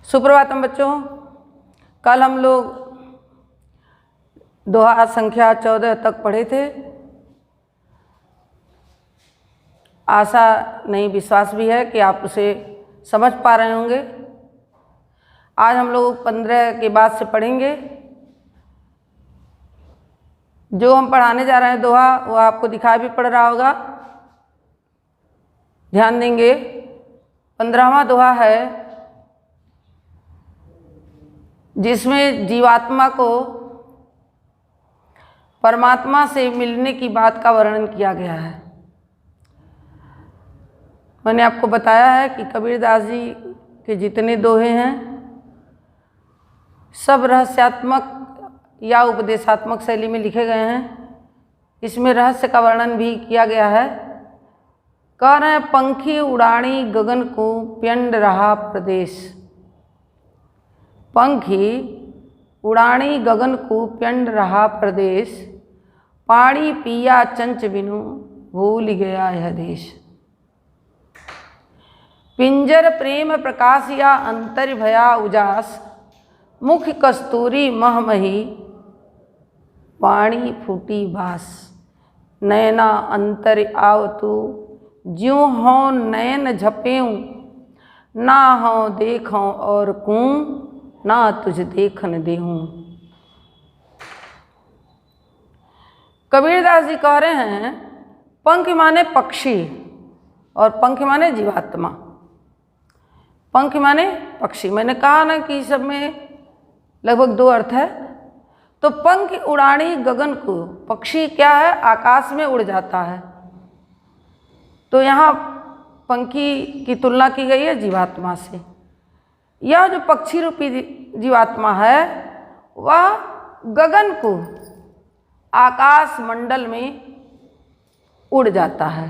सुप्रभातम बच्चों। कल हम लोग दोहा संख्या 14 तक पढ़े थे। आशा नहीं विश्वास भी है कि आप उसे समझ पा रहे होंगे। आज हम लोग 15 के बाद से पढ़ेंगे। जो हम पढ़ाने जा रहे हैं दोहा वो आपको दिखाई भी पड़ रहा होगा। ध्यान देंगे। 15वां दोहा है जिसमें जीवात्मा को परमात्मा से मिलने की बात का वर्णन किया गया है। मैंने आपको बताया है कि कबीरदास जी के जितने दोहे हैं सब रहस्यात्मक या उपदेशात्मक शैली में लिखे गए हैं। इसमें रहस्य का वर्णन भी किया गया है। कह रहे हैं, पंखी उड़ानी गगन को प्यंड रहा प्रदेश। पंखी उड़ानी गगन को प्यंड रहा प्रदेश, पानी पिया चंच बिनु भूल गया यह देश। पिंजर प्रेम प्रकाश या अंतर भया उजास, मुख कस्तूरी महमही पानी फूटी बास। नैना अंतर आवतु ज्यों हों नयन झपेऊँ, ना हों देखों और कूँ, ना तुझ देखन देहूँ। कबीरदास जी कह रहे हैं पंख माने पक्षी और पंख माने जीवात्मा। पंख माने पक्षी। मैंने कहा ना कि सब में लगभग दो अर्थ है। तो पंख उड़ानी गगन को, पक्षी क्या है? आकाश में उड़ जाता है। तो यहाँ पंखी की तुलना की गई है जीवात्मा से। यह जो पक्षी रूपी जीवात्मा है वह गगन को आकाश मंडल में उड़ जाता है।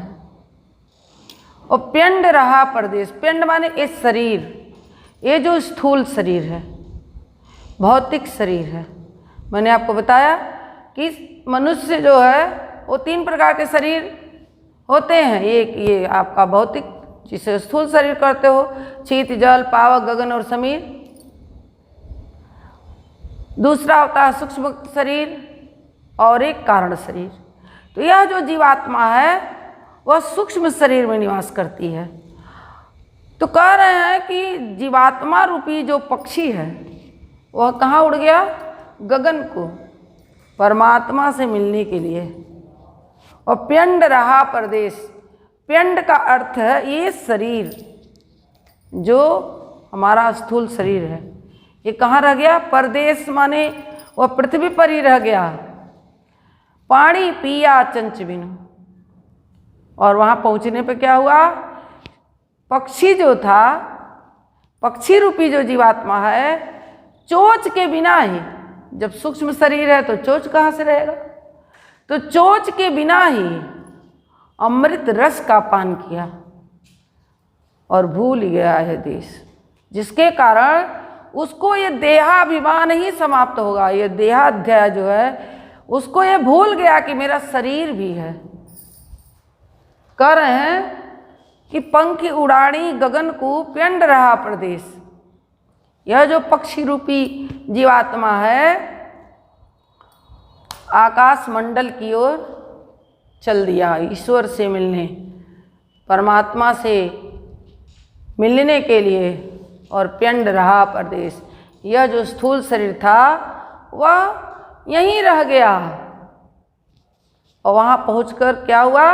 और प्यंड रहा प्रदेश। प्यंड माने ये शरीर, ये जो स्थूल शरीर है, भौतिक शरीर है। मैंने आपको बताया कि मनुष्य जो है वो 3 प्रकार के शरीर होते हैं। एक ये आपका भौतिक, जिसे स्थूल शरीर करते हो, शीत जल पावक गगन और समीर। दूसरा होता है सूक्ष्म शरीर और एक कारण शरीर। तो यह जो जीवात्मा है वह सूक्ष्म शरीर में निवास करती है। तो कह रहे हैं कि जीवात्मा रूपी जो पक्षी है वह कहाँ उड़ गया? गगन को, परमात्मा से मिलने के लिए। और प्यंड रहा प्रदेश। प्यंड का अर्थ है ये शरीर जो हमारा स्थूल शरीर है, ये कहाँ रह गया? परदेश माने वह पृथ्वी पर ही रह गया। पानी पिया चंच बिनु। और वहाँ पहुँचने पे क्या हुआ? पक्षी जो था, पक्षी रूपी जो जीवात्मा है, चोंच के बिना ही, जब सूक्ष्म शरीर है तो चोंच कहाँ से रहेगा? तो चोंच के बिना ही अमृत रस का पान किया और भूल गया है देश। जिसके कारण उसको ये देहाभिमान ही समाप्त होगा। ये देहाध्याय जो है उसको ये भूल गया कि मेरा शरीर भी है। कह रहे हैं कि पंख उड़ानी गगन को प्यंड रहा प्रदेश। यह जो पक्षी रूपी जीवात्मा है आकाश मंडल की ओर चल दिया ईश्वर से मिलने, परमात्मा से मिलने के लिए। और प्यंड रहा प्रदेश, यह जो स्थूल शरीर था वह यहीं रह गया। और वहाँ पहुंचकर क्या हुआ?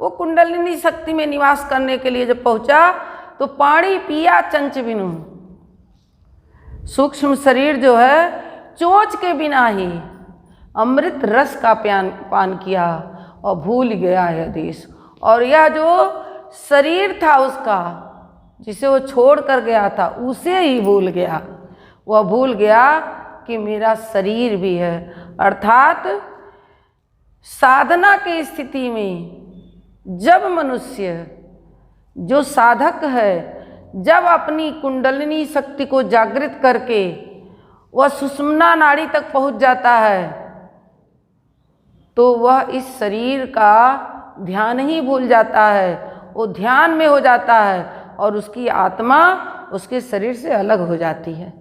वो कुंडलिनी शक्ति में निवास करने के लिए जब पहुंचा तो पानी पिया चंच बिनु। सूक्ष्म शरीर जो है चोंच के बिना ही अमृत रस का पान किया और भूल गया यह देश। और यह जो शरीर था उसका, जिसे वो छोड़ कर गया था, उसे ही भूल गया। वह भूल गया कि मेरा शरीर भी है। अर्थात साधना की स्थिति में जब मनुष्य जो साधक है, जब अपनी कुंडलिनी शक्ति को जागृत करके वह सुषुम्ना नाड़ी तक पहुंच जाता है तो वह इस शरीर का ध्यान ही भूल जाता है। वो ध्यान में हो जाता है और उसकी आत्मा उसके शरीर से अलग हो जाती है।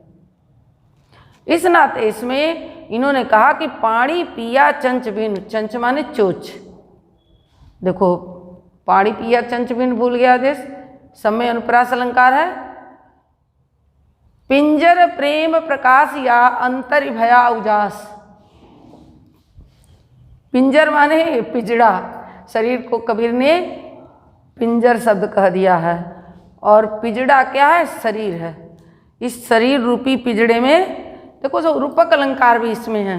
इस नाते इसमें इन्होंने कहा कि पानी पिया चंच बिन, चंच माने चोच। देखो पानी पिया चंच बिन भूल गया देश, समय अनुप्रास अलंकार है। पिंजर प्रेम प्रकाश या अंतर भया उजास। पिंजर माने पिंजड़ा, शरीर को कबीर ने पिंजर शब्द कह दिया है, और पिंजड़ा क्या है? शरीर है। इस शरीर रूपी पिंजड़े में देखो जो रूपक अलंकार भी इसमें है।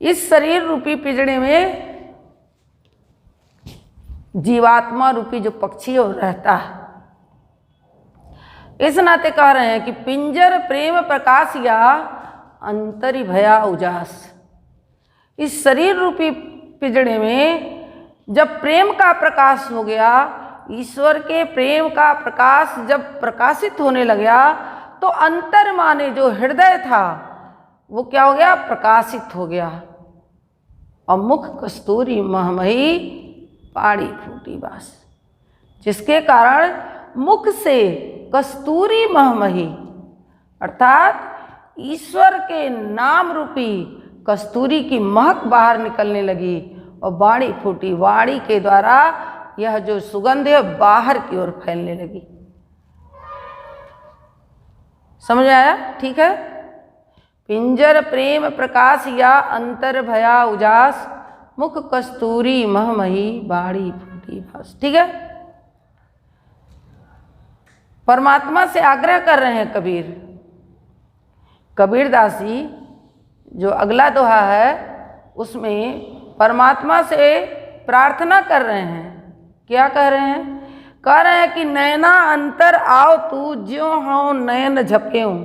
इस शरीर रूपी पिंजड़े में जीवात्मा रूपी जो पक्षी है वो रहता है। इस नाते कह रहे हैं कि पिंजर प्रेम प्रकाश या अंतरि भया उजास। इस शरीर रूपी पिंजड़े में जब प्रेम का प्रकाश हो गया, ईश्वर के प्रेम का प्रकाश जब प्रकाशित होने लगा, तो अंतर माने जो हृदय था वो क्या हो गया? प्रकाशित हो गया। और मुख कस्तूरी महमही पाड़ी फूटी बास, जिसके कारण मुख से कस्तूरी महमही अर्थात ईश्वर के नाम रूपी कस्तूरी की महक बाहर निकलने लगी, और वाणी फूटी, वाणी के द्वारा यह जो सुगंध है बाहर की ओर फैलने लगी। समझ आया? ठीक है। पिंजर प्रेम प्रकाश या अंतर भया उजास, मुख कस्तूरी महमही बाड़ी फूटी भास। ठीक है। परमात्मा से आग्रह कर रहे हैं कबीर, कबीरदास जी। जो अगला दोहा है उसमें परमात्मा से प्रार्थना कर रहे हैं। क्या कह रहे हैं? कह रहे हैं कि नैना अंतर आओ तू, ज्यों हाँ नयन झपेऊं।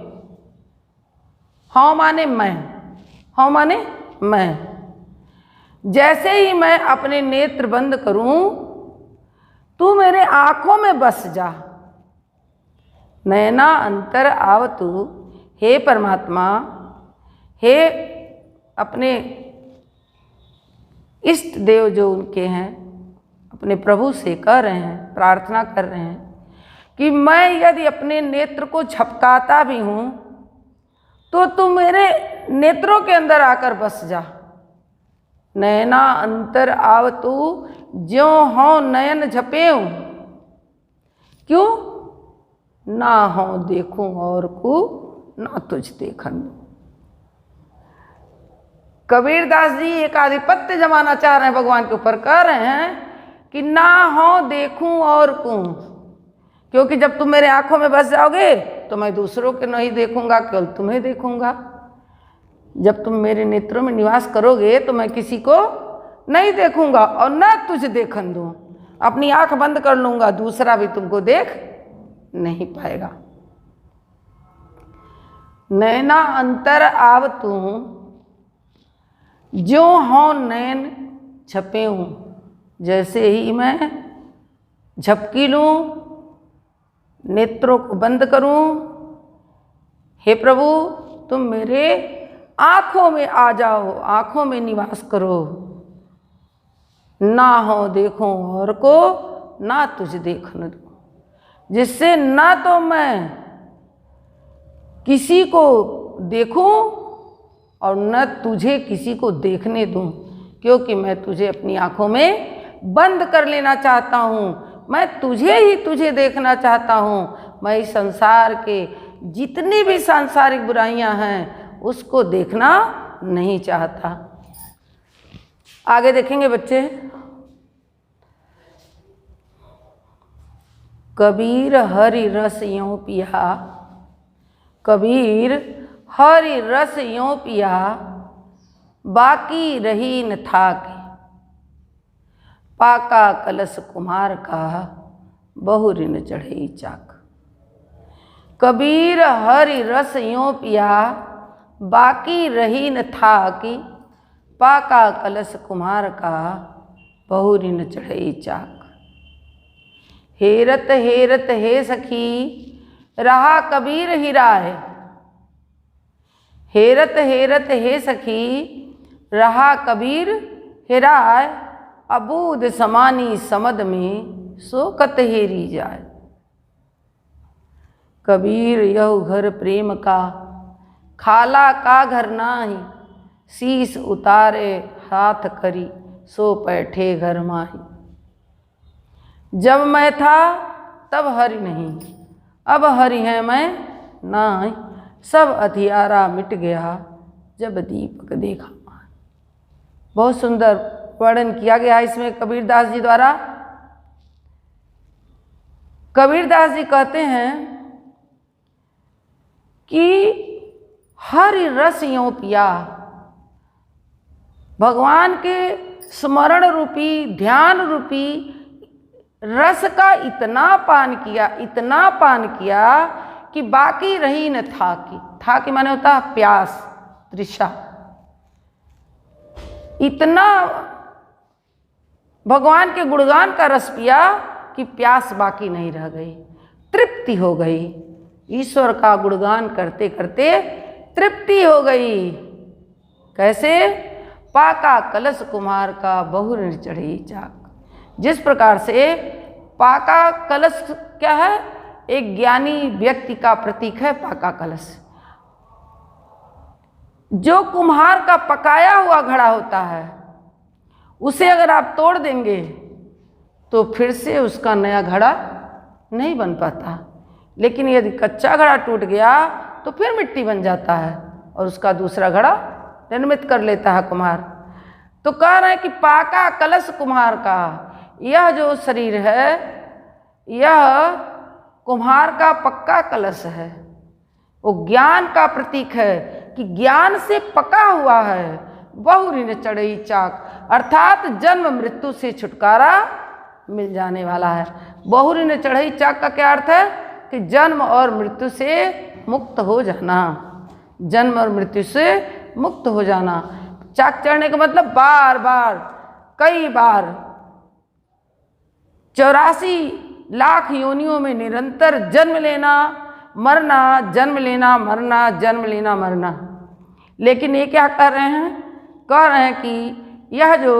हाँ माने मैं, हाँ माने मैं। जैसे ही मैं अपने नेत्र बंद करूं, तू मेरे आंखों में बस जा। नैना अंतर आव तू, हे परमात्मा, हे अपने इष्ट देव जो उनके हैं, अपने प्रभु से कह रहे हैं, प्रार्थना कर रहे हैं कि मैं यदि अपने नेत्र को झपकाता भी हूँ तो तुम मेरे नेत्रों के अंदर आकर बस जा। नैना अंतर आव तू, ज्यों हों नयन झपेऊं। क्यों? ना हो देखूं और को, ना तुझ देखन। कबीरदास जी एक आधिपत्य जमाना चाह रहे हैं भगवान के ऊपर। कह रहे हैं कि ना हो देखूं और को, क्योंकि जब तुम मेरे आंखों में बस जाओगे तो मैं दूसरों के नहीं देखूंगा, केवल तुम्हें देखूंगा। जब तुम मेरे नेत्रों में निवास करोगे तो मैं किसी को नहीं देखूंगा और न तुझे देखन दूं। अपनी आंख बंद कर लूंगा, दूसरा भी तुमको देख नहीं पाएगा। नैना अंतर आव तू, ज्यों हों नयन झपेऊं। जैसे ही मैं झपकी लूं, नेत्रों को बंद करूं, हे प्रभु तुम मेरे आँखों में आ जाओ, आँखों में निवास करो। ना हो देखो और को, ना तुझे देखने दो। जिससे ना तो मैं किसी को देखूं और न तुझे किसी को देखने दूं, क्योंकि मैं तुझे अपनी आँखों में बंद कर लेना चाहता हूँ। मैं तुझे ही तुझे देखना चाहता हूँ। मैं इस संसार के जितनी भी सांसारिक बुराइयां हैं उसको देखना नहीं चाहता। आगे देखेंगे बच्चे। कबीर हरि रस यों पिया, कबीर हरि रस यों पिया, बाकी रही न थाक। पाका कलश कुम्हार का, बहु ऋण चढ़ई चाक। कबीर हरि रस यों पिया, बाकी रही न थाकी। पाका कलश कुम्हार का, बहु ऋण चढ़ई चाक। हेरत हेरत हे सखी, रहा कबीर हिराए। हेरत हेरत हे सखी, रहा कबीर हिराए। अबूद समानी समद में, शोकत हेरी जाए। कबीर यह घर प्रेम का, खाला का घर नाही, शीस उतारे हाथ करी, सो बैठे घर माही। जब मैं था तब हरि नहीं, अब हरि है मैं नाही, सब अधियारा मिट गया, जब दीपक देखा माही। बहुत सुंदर वर्णन किया गया है इसमें कबीरदास जी द्वारा। कबीरदास जी कहते हैं कि हरि रस यों पिया, भगवान के स्मरण रूपी ध्यान रूपी रस का इतना पान किया कि बाकी रही न था कि माने होता है प्यास, तृषा। इतना भगवान के गुणगान का रस पिया कि प्यास बाकी नहीं रह गई, तृप्ति हो गई। ईश्वर का गुणगान करते करते तृप्ति हो गई। कैसे? पाका कलश कुम्हार का बहु ऋण चढ़ी चाक। जिस प्रकार से पाका कलश क्या है? एक ज्ञानी व्यक्ति का प्रतीक है पाका कलश। जो कुम्हार का पकाया हुआ घड़ा होता है, उसे अगर आप तोड़ देंगे तो फिर से उसका नया घड़ा नहीं बन पाता। लेकिन यदि कच्चा घड़ा टूट गया तो फिर मिट्टी बन जाता है और उसका दूसरा घड़ा निर्मित कर लेता है कुम्हार। तो कह रहे हैं कि पाका कलश कुम्हार का, यह जो शरीर है यह कुम्हार का पक्का कलश है। वो ज्ञान का प्रतीक है कि ज्ञान से पका हुआ है। बहु ऋण चढ़ई चाक, अर्थात जन्म मृत्यु से छुटकारा मिल जाने वाला है। बहु ऋण चढ़ई चाक का क्या अर्थ है? कि जन्म और मृत्यु से मुक्त हो जाना। जन्म और मृत्यु से मुक्त हो जाना। चाक चढ़ने का मतलब बार बार, कई बार, 84 लाख योनियों में निरंतर जन्म लेना मरना, जन्म लेना मरना, जन्म लेना मरना। लेकिन ये क्या कर रहे हैं? कह रहे हैं कि यह जो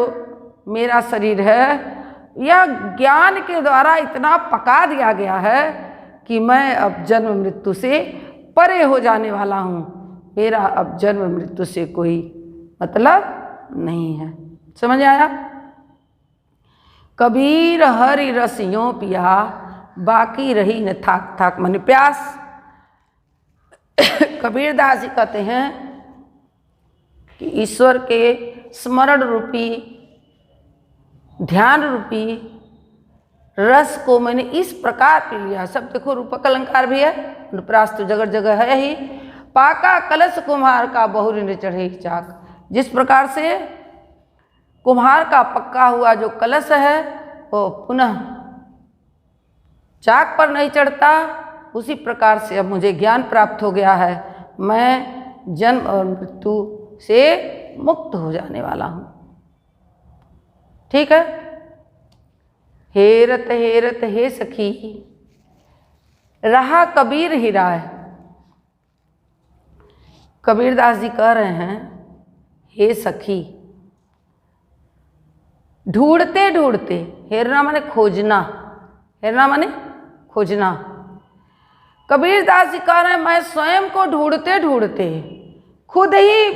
मेरा शरीर है यह ज्ञान के द्वारा इतना पका दिया गया है कि मैं अब जन्म मृत्यु से परे हो जाने वाला हूँ। मेरा अब जन्म मृत्यु से कोई मतलब नहीं है। समझ आया? कबीर हरि रस यों पिया, बाकी रही न थाक थाक माने प्यास। कबीरदास जी कहते हैं कि ईश्वर के स्मरण रूपी ध्यान रूपी रस को मैंने इस प्रकार पी लिया। सब देखो, रूपक अलंकार भी है, अनुप्रास तो जगह जगह है ही। पाका कलश कुम्हार का बहु ऋण चढ़े चाक। जिस प्रकार से कुम्हार का पक्का हुआ जो कलश है वो पुनः चाक पर नहीं चढ़ता, उसी प्रकार से अब मुझे ज्ञान प्राप्त हो गया है। मैं जन्म और मृत्यु से मुक्त हो जाने वाला हूँ। ठीक है? हेरत हेरत हे सखी, रहा कबीर ही राय। कबीरदास जी कह रहे हैं, हे सखी, ढूंढते ढूंढते, हेरना माने खोजना, हेरना माने खोजना। कबीरदास जी कह रहे हैं मैं स्वयं को ढूंढते ढूंढते खुद ही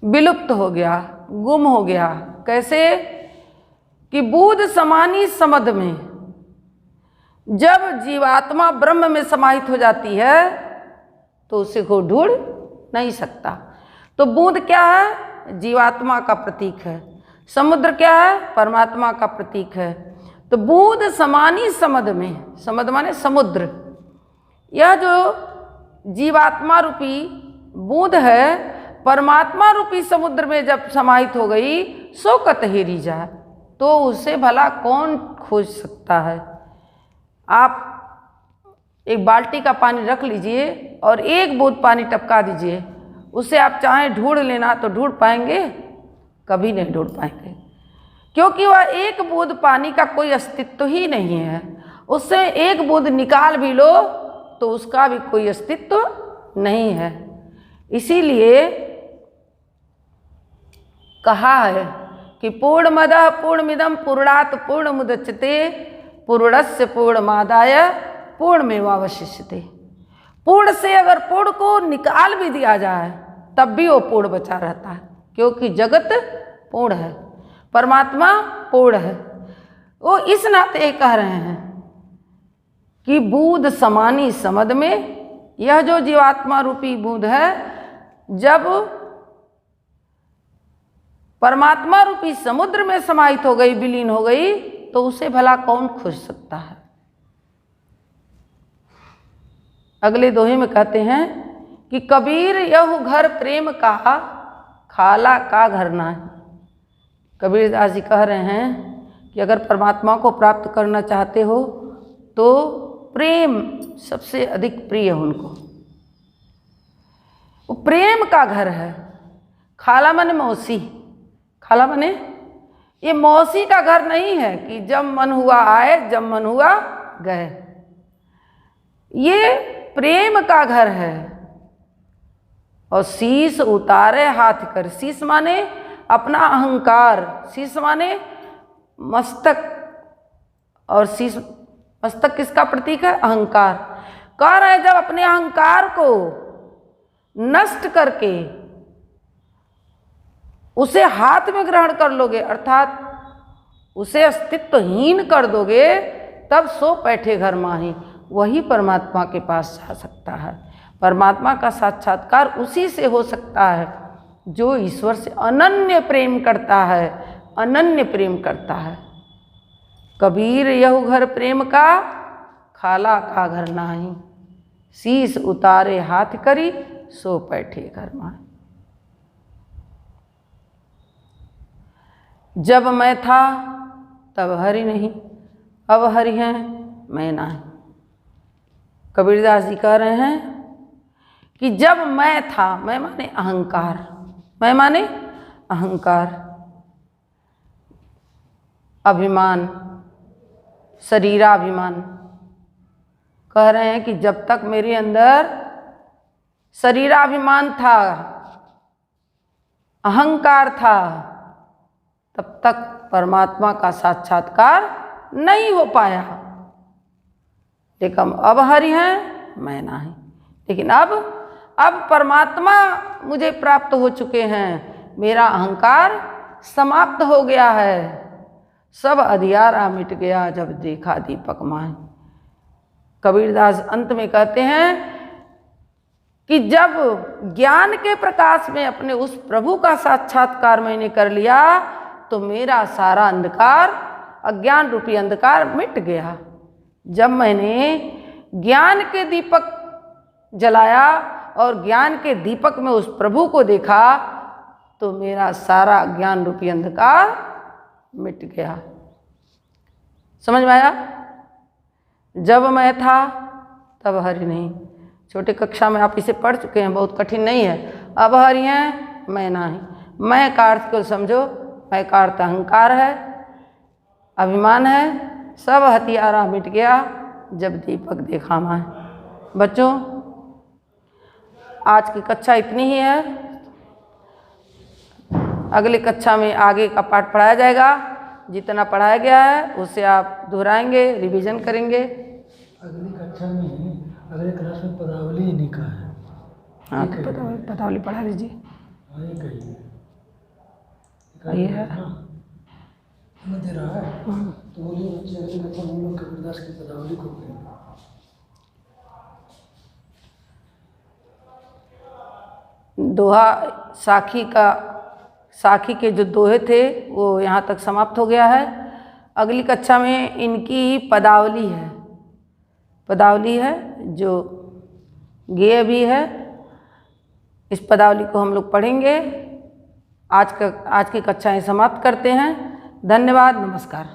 विलुप्त हो गया, गुम हो गया। कैसे? कि बूंद समानी समध में, जब जीवात्मा ब्रह्म में समाहित हो जाती है तो उसे को ढूंढ नहीं सकता। तो बूंद क्या है? जीवात्मा का प्रतीक है। समुद्र क्या है? परमात्मा का प्रतीक है। तो बूंद समानी समध में, समध माने समुद्र, यह जो जीवात्मा रूपी बूंद है परमात्मा रूपी समुद्र में जब समाहित हो गई, सो कत हेरी जा, तो उसे भला कौन खोज सकता है। आप एक बाल्टी का पानी रख लीजिए और एक बूंद पानी टपका दीजिए, उसे आप चाहें ढूंढ लेना तो ढूंढ पाएंगे? कभी नहीं ढूंढ पाएंगे, क्योंकि वह एक बूंद पानी का कोई अस्तित्व ही नहीं है। उससे एक बूंद निकाल भी लो तो उसका भी कोई अस्तित्व नहीं है। इसीलिए कहा है कि पूर्णमदः पूर्णमिदं पूर्णात् पूर्णमुदच्यते पूर्णस्य पूर्णमादाय पूर्णमेवावशिष्यते। पूर्ण से अगर पूर्ण को निकाल भी दिया जाए तब भी वो पूर्ण बचा रहता है, क्योंकि जगत पूर्ण है, परमात्मा पूर्ण है। वो इस नाते ये कह रहे हैं कि बूंद समानी समद में, यह जो जीवात्मा रूपी बूंद है जब परमात्मा रूपी समुद्र में समाहित हो गई, विलीन हो गई, तो उसे भला कौन खोज सकता है। अगले दोहे में कहते हैं कि कबीर यह घर प्रेम का, खाला का घर ना है। कबीरदास जी कह रहे हैं कि अगर परमात्मा को प्राप्त करना चाहते हो तो प्रेम सबसे अधिक प्रिय है उनको। वो प्रेम का घर है। खाला माने मौसी, खाला माने ये मौसी का घर नहीं है कि जब मन हुआ आए, जब मन हुआ गए। ये प्रेम का घर है। और शीश उतारे हाथ कर, शीश माने अपना अहंकार, शीश माने मस्तक, और शीश मस्तक किसका प्रतीक है? अहंकार। कह रहे हैं जब अपने अहंकार को नष्ट करके उसे हाथ में ग्रहण कर लोगे, अर्थात उसे अस्तित्वहीन कर दोगे, तब सो बैठे घर माही, वही परमात्मा के पास जा सकता है। परमात्मा का साक्षात्कार उसी से हो सकता है जो ईश्वर से अनन्य प्रेम करता है, अनन्य प्रेम करता है। कबीर यह घर प्रेम का, खाला का घर नाही, शीश उतारे हाथ करी, सो बैठे घर माही। जब मैं था तब हरि नहीं, अब हरि हैं मैं नहीं। कबीरदास जी कह रहे हैं कि जब मैं था, मैं माने अहंकार, मैं माने अहंकार, अभिमान, शरीराभिमान। कह रहे हैं कि जब तक मेरे अंदर शरीराभिमान था, अहंकार था, तब तक परमात्मा का साक्षात्कार नहीं हो पाया। लेकिन अब हरि हैं मैं नहीं। लेकिन अब परमात्मा मुझे प्राप्त हो चुके हैं, मेरा अहंकार समाप्त हो गया है, सब अंधियारा मिट गया जब देखा दीपक माही। कबीरदास अंत में कहते हैं कि जब ज्ञान के प्रकाश में अपने उस प्रभु का साक्षात्कार मैंने कर लिया तो मेरा सारा अंधकार, अज्ञान रूपी अंधकार मिट गया। जब मैंने ज्ञान के दीपक जलाया और ज्ञान के दीपक में उस प्रभु को देखा तो मेरा सारा ज्ञान रूपी अंधकार मिट गया। समझ में आया? जब मैं था तब हरि नहीं। छोटे कक्षा में आप इसे पढ़ चुके हैं, बहुत कठिन नहीं है। अब हरि हैं मैं नहीं। मैं का अर्थ को समझो, मैं का अर्थ अहंकार है, अभिमान है, सब हथियारा मिट गया जब दीपक देखा मैं। बच्चों आज की कक्षा इतनी ही है। अगली कक्षा में आगे का पाठ पढ़ाया जाएगा। जितना पढ़ाया गया है उसे आप दोहराएंगे, रिवीजन करेंगे। अगली कक्षा में अगले क्लास में पदावली इन्हीं का है। हाँ तो पदावली पढ़ा लीजिए। ये है समझ रहा है तो बोलिए बच्चे, अगली कक्षा में हम लोग कबीरदास की पदावली को करेंगे। दोहा साखी के जो दोहे थे वो यहाँ तक समाप्त हो गया है। अगली कक्षा में इनकी पदावली है जो गेय भी है। इस पदावली को हम लोग पढ़ेंगे। आज की कक्षाएं समाप्त करते हैं। धन्यवाद, नमस्कार।